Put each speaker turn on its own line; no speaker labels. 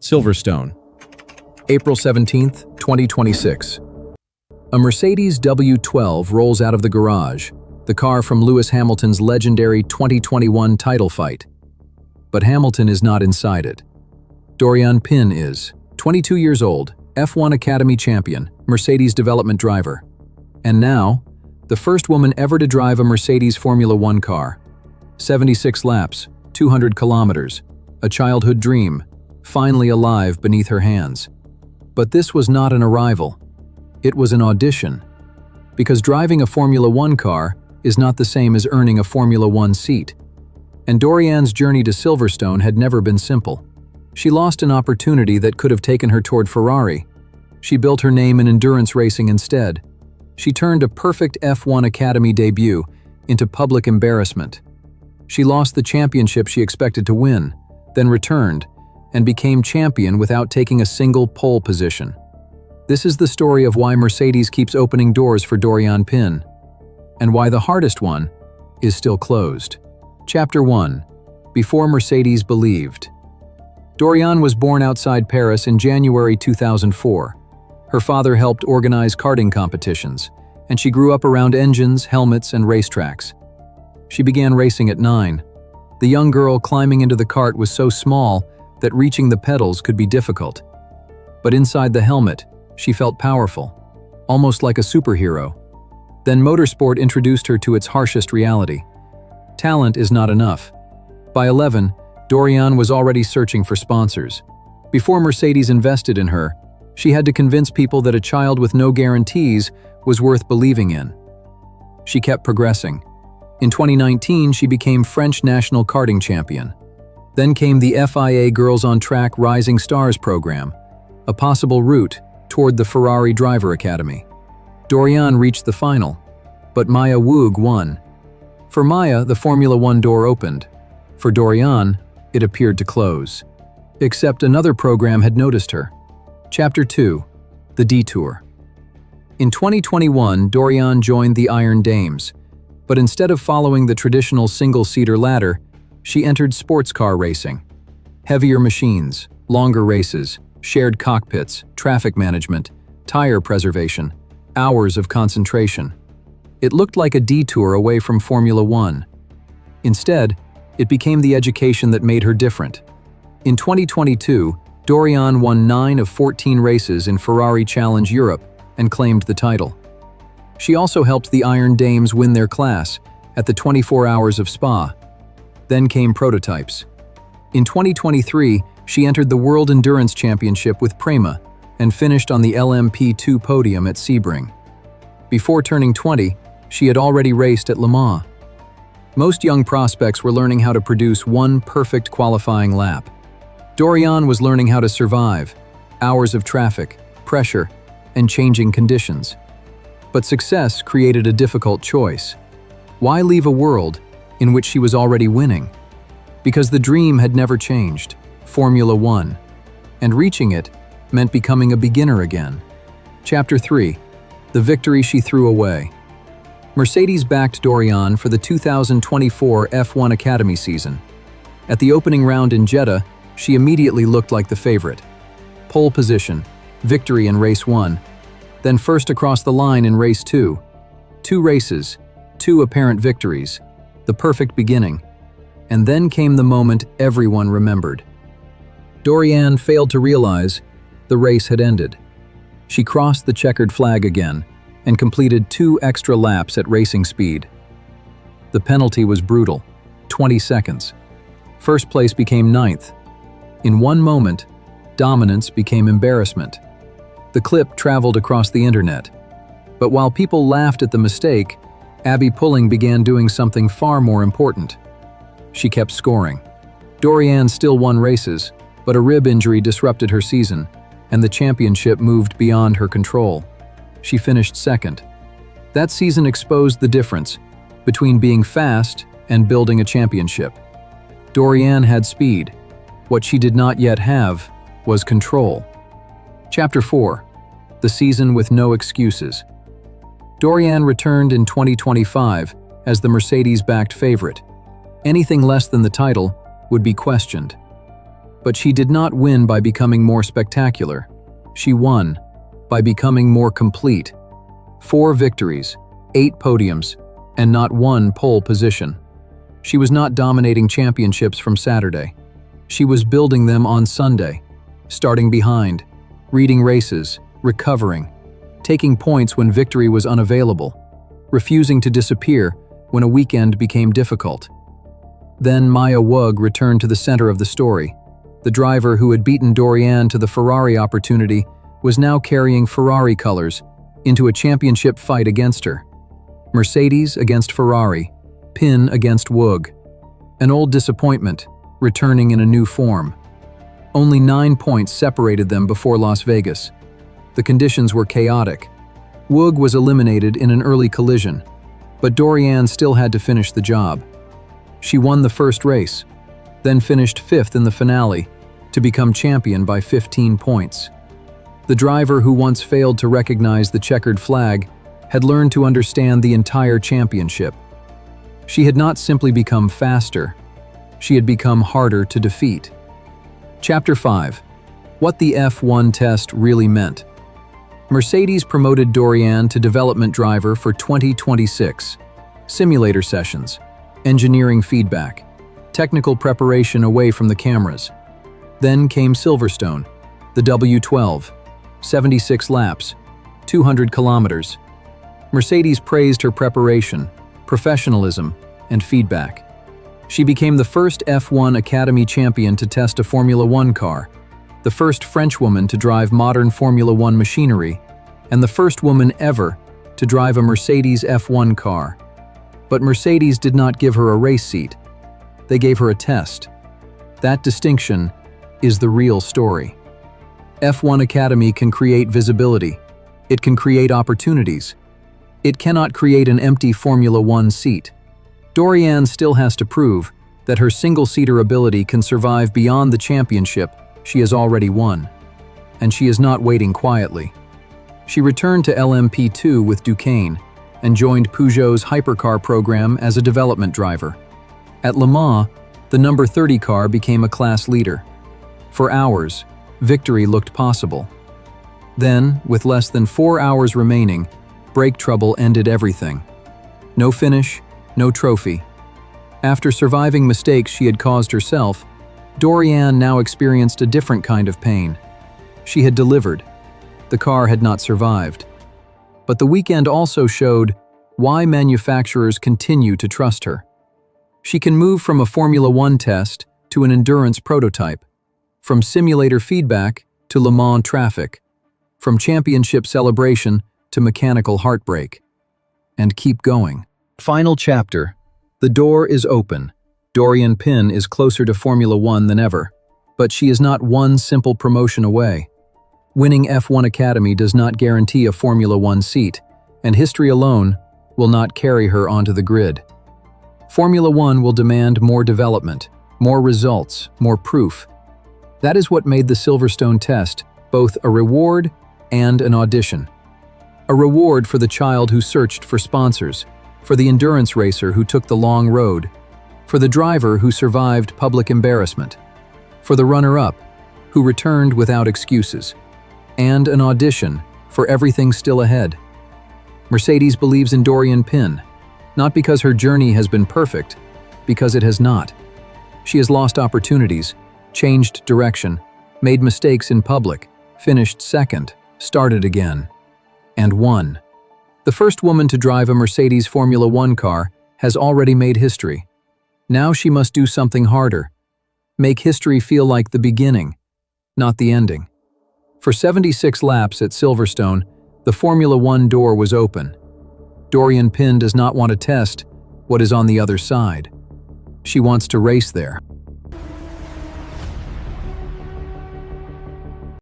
Silverstone, April 17, 2026. A Mercedes W12 rolls out of the garage, the car from Lewis Hamilton's legendary 2021 title fight. But Hamilton is not inside it. Doriane Pin is, 22 years old, F1 Academy champion, Mercedes development driver. And now, the first woman ever to drive a Mercedes Formula One car. 76 laps, 200 kilometers, a childhood dream, finally alive beneath her hands. But this was not an arrival. It was an audition. Because driving a Formula One car is not the same as earning a Formula One seat. And Doriane's journey to Silverstone had never been simple. She lost an opportunity that could have taken her toward Ferrari. She built her name in endurance racing instead. She turned a perfect F1 Academy debut into public embarrassment. She lost the championship she expected to win, then returned, and became champion without taking a single pole position. This is the story of why Mercedes keeps opening doors for Doriane Pin, and why the hardest one is still closed. Chapter 1. Before Mercedes believed. Doriane was born outside Paris in January 2004. Her father helped organize karting competitions, and she grew up around engines, helmets, and racetracks. She began racing at 9. The young girl climbing into the kart was so small that reaching the pedals could be difficult. But inside the helmet, she felt powerful, almost like a superhero. Then Motorsport introduced her to its harshest reality. Talent is not enough. By 11, Doriane was already searching for sponsors. Before Mercedes invested in her, she had to convince people that a child with no guarantees was worth believing in. She kept progressing. In 2019, she became French national karting champion. Then came the FIA Girls on Track Rising Stars program, a possible route toward the Ferrari Driver Academy. Doriane reached the final, but Maya Woog won. For Maya, the Formula One door opened. For Doriane, it appeared to close. Except another program had noticed her. Chapter 2. The Detour. In 2021, Doriane joined the Iron Dames, but instead of following the traditional single-seater ladder, she entered sports car racing. Heavier machines, longer races, shared cockpits, traffic management, tire preservation, hours of concentration. It looked like a detour away from Formula One. Instead, it became the education that made her different. In 2022, Doriane won 9 of 14 races in Ferrari Challenge Europe and claimed the title. She also helped the Iron Dames win their class at the 24 Hours of Spa. Then came prototypes. In 2023, she entered the World Endurance Championship with Prema and finished on the LMP2 podium at Sebring. Before turning 20, she had already raced at Le Mans. Most young prospects were learning how to produce one perfect qualifying lap. Doriane was learning how to survive, hours of traffic, pressure, and changing conditions. But success created a difficult choice. Why leave a world in which she was already winning? Because the dream had never changed, Formula One, and reaching it meant becoming a beginner again. Chapter 3. The victory she threw away. Mercedes backed Doriane for the 2024 F1 Academy season. At the opening round in Jeddah, she immediately looked like the favorite. Pole position, victory in race 1, then first across the line in race 2. 2 races, 2 apparent victories, the perfect beginning. And then came the moment everyone remembered. Doriane failed to realize the race had ended. She crossed the checkered flag again and completed 2 extra laps at racing speed. The penalty was brutal, 20 seconds. First place became 9th. In one moment, dominance became embarrassment. The clip traveled across the internet. But while people laughed at the mistake, Abby Pulling began doing something far more important. She kept scoring. Doriane still won races, but a rib injury disrupted her season, and the championship moved beyond her control. She finished second. That season exposed the difference between being fast and building a championship. Doriane had speed. What she did not yet have was control. Chapter 4. The season with no excuses. Doriane returned in 2025 as the Mercedes-backed favorite. Anything less than the title would be questioned. But she did not win by becoming more spectacular. She won by becoming more complete. 4 victories, 8 podiums, and not one pole position. She was not dominating championships from Saturday. She was building them on Sunday, starting behind, reading races, recovering, taking points when victory was unavailable, refusing to disappear when a weekend became difficult. Then Maya Wug returned to the center of the story. The driver who had beaten Doriane to the Ferrari opportunity was now carrying Ferrari colors into a championship fight against her. Mercedes against Ferrari, Pin against Wug. An old disappointment, returning in a new form. Only 9 points separated them before Las Vegas. The conditions were chaotic. Wug was eliminated in an early collision, but Doriane still had to finish the job. She won the first race, then finished 5th in the finale to become champion by 15 points. The driver who once failed to recognize the checkered flag had learned to understand the entire championship. She had not simply become faster, she had become harder to defeat. Chapter 5. What the F1 test really meant. Mercedes promoted Doriane to development driver for 2026. Simulator sessions, engineering feedback, technical preparation away from the cameras. Then came Silverstone, the W12, 76 laps, 200 kilometers. Mercedes praised her preparation, professionalism, and feedback. She became the first F1 Academy champion to test a Formula One car, the first French woman to drive modern Formula One machinery, and the first woman ever to drive a Mercedes F1 car. But Mercedes did not give her a race seat. They gave her a test. That distinction is the real story. F1 Academy can create visibility. It can create opportunities. It cannot create an empty Formula One seat. Doriane still has to prove that her single-seater ability can survive beyond the championship she has already won. And she is not waiting quietly. She returned to LMP2 with Duquesne and joined Peugeot's hypercar program as a development driver. At Le Mans, the number 30 car became a class leader. For hours, victory looked possible. Then, with less than 4 hours remaining, brake trouble ended everything. No finish, no trophy. After surviving mistakes she had caused herself, Doriane now experienced a different kind of pain. She had delivered. The car had not survived. But the weekend also showed why manufacturers continue to trust her. She can move from a Formula One test to an endurance prototype, from simulator feedback to Le Mans traffic, from championship celebration to mechanical heartbreak. And keep going. Final chapter. The door is open. Doriane Pin is closer to Formula One than ever, but she is not one simple promotion away. Winning F1 Academy does not guarantee a Formula One seat, and history alone will not carry her onto the grid. Formula One will demand more development, more results, more proof. That is what made the Silverstone test both a reward and an audition. A reward for the child who searched for sponsors, for the endurance racer who took the long road, for the driver who survived public embarrassment, for the runner-up who returned without excuses, and an audition for everything still ahead. Mercedes believes in Doriane Pin, not because her journey has been perfect, because it has not. She has lost opportunities, changed direction, made mistakes in public, finished second, started again, and won. The first woman to drive a Mercedes Formula One car has already made history. Now she must do something harder. Make history feel like the beginning, not the ending. For 76 laps at Silverstone, the Formula One door was open. Doriane Pin does not want to test what is on the other side. She wants to race there.